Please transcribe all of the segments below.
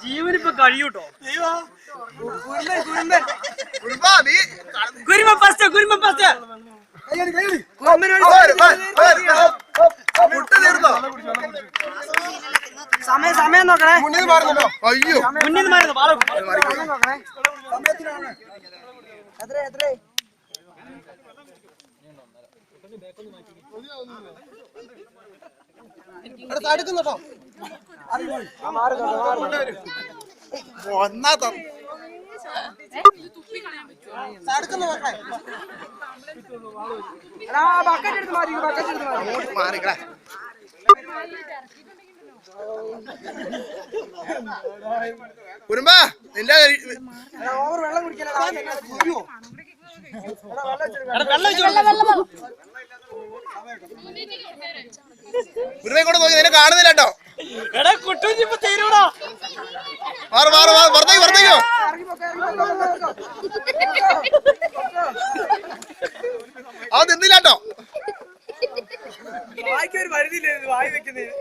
ജീവനിപ്പോ കഴിയൂട്ടോ. സമയം നോക്കണേ. അയ്യോ മുന്നിൽ അടുക്കുന്നോ കുരുമ്പ നിന്റെ വെള്ളം കുടിക്കാൻ കുരുമയെ കൊണ്ട് നോക്കി നിന്നെ കാണുന്നില്ല കേട്ടോ. വർദ്ധിക്കോ അത് നിന്നില്ല കേട്ടോ. വായിക്കൊരു പരിധിയില്ലായിരുന്നു വായി വെക്കുന്നത്.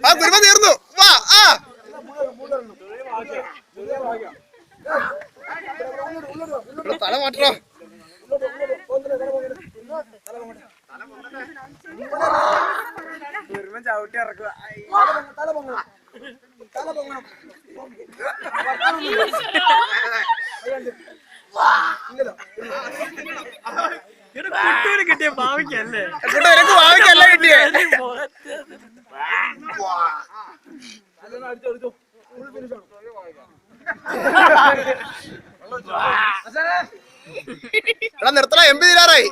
ആ കുരുമ തീർന്നു. വാ ആ തല മാറ്റോ. ചവിട്ടി ഇറക്കുക. കിട്ടിയ ഭാവിക്കല്ലേ ഭാവിക്കല്ല കിട്ടിയേ. എടാ നിർത്തല. MP തീരാറായി.